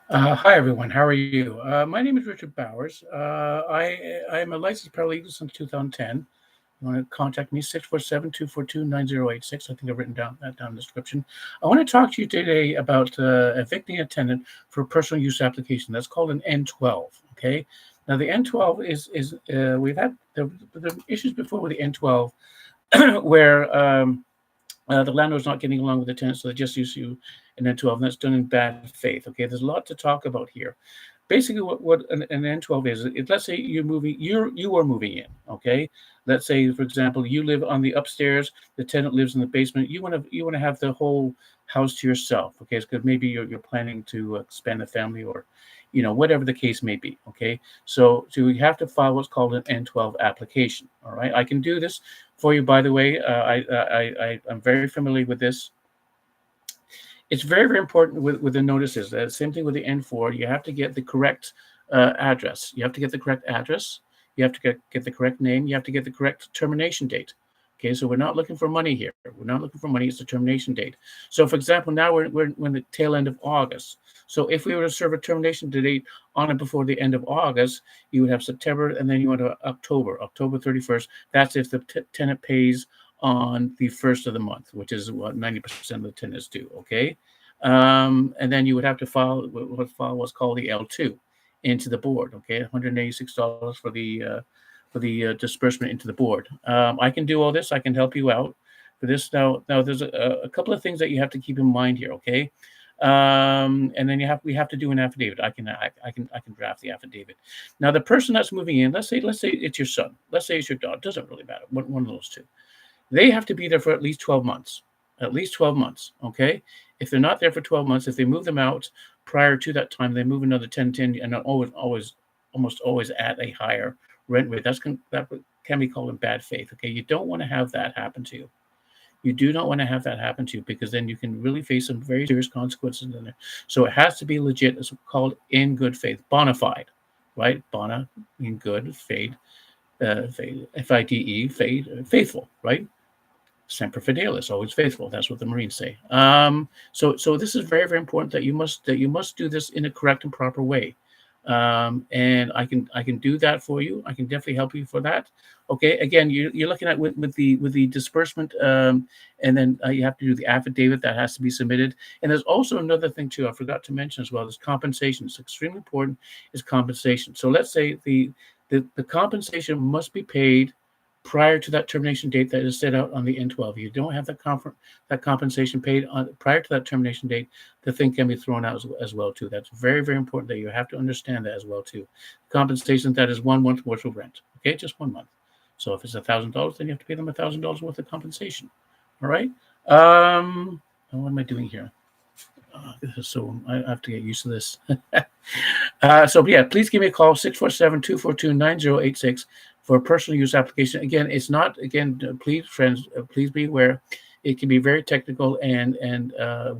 Hi everyone, how are you? My name is Richard Bowers. I am a licensed paralegal since 2010. You want to contact me, 647-242-9086. I think I've written that down in the description. I want to talk to you today about evicting a tenant for a personal use application. That's called an N12. Okay. Now the N12 is we've had the issues before with the N12 where the landlord's not getting along with the tenant, so they just use you an N12, and that's done in bad faith. Okay, there's a lot to talk about here. Basically, what an N12 is, let's say you are moving in. Okay, let's say for example you live on the upstairs, the tenant lives in the basement. You want to have the whole house to yourself. Okay, because maybe you're planning to expand the family or whatever the case may be. Okay, so you have to file what's called an N12 application. All right, I can do this for you, by the way. I'm very familiar with this. It's very, very important with the notices. Same thing with the N4. You have to get the correct address. You have to get the correct address. You have to get the correct name. You have to get the correct termination date. Okay, so we're not looking for money here. We're not looking for money. It's the termination date. So, for example, now we're in the tail end of August. So, if we were to serve a termination date on it before the end of August, you would have September, and then you want to October 31st. That's if the tenant pays on the first of the month, which is what 90% of the tenants do. Okay, and then you would have to file what's called the L2 into the board. Okay, $186 for the disbursement into the board. I can do all this. I can help you out for this. Now there's a couple of things that you have to keep in mind here. Okay. And then we have to do an affidavit. I can draft the affidavit. Now the person that's moving in, let's say it's your son, let's say it's your daughter, doesn't really matter, one of those two. They have to be there for at least 12 months. At least 12 months. Okay. If they're not there for 12 months, if they move them out prior to that time, they move another 10, and almost always at a higher rent rate. That can be called in bad faith. Okay. You don't want to have that happen to you. You do not want to have that happen to you, because then you can really face some very serious consequences in there. So it has to be legit. It's called in good faith, bona fide, right? Bona, in good, fade, FIDE, fade, faithful, right? Semper Fidelis, always faithful. That's what the Marines say. So this is very, very important that you must do this in a correct and proper way. And I can do that for you. I can definitely help you for that. Okay. Again, you're looking at with the disbursement, and then you have to do the affidavit that has to be submitted. And there's also another thing too. I forgot to mention as well. Is compensation. It's extremely important. Is compensation. So let's say the compensation must be paid prior to that termination date that is set out on the N12. You don't have that compensation paid prior to that termination date, the thing can be thrown out as well too. That's very, very important that you have to understand that as well too. Compensation, that is 1 month worth of rent. Okay, just 1 month. So if it's $1,000, then you have to pay them $1,000 worth of compensation. All right. What am I doing here? This is so I have to get used to this. So yeah, please give me a call, 647-242-9086 for a personal use application. Again, it's not, please friends, please be aware, it can be very technical, and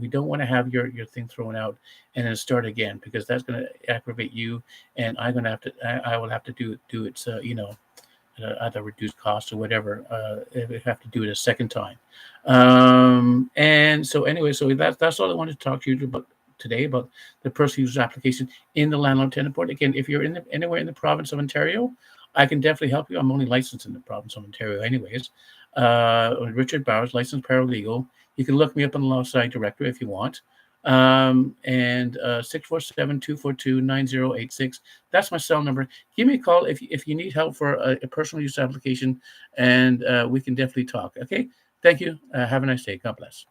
we don't want to have your thing thrown out and then start again, because that's going to aggravate you, and I will have to do it, either reduce costs or whatever, if we have to do it a second time. And so anyway, so that's all I wanted to talk to you about today, about the personal use application in the landlord tenant board. Again, if you're anywhere in the province of Ontario, I can definitely help you. I'm only licensed in the province of Ontario anyways. Richard Bowers, licensed paralegal. You can look me up on the law side directory if you want. And 647-242-9086. That's my cell number. Give me a call if you need help for a personal use application, and we can definitely talk. Okay. Thank you. Have a nice day. God bless.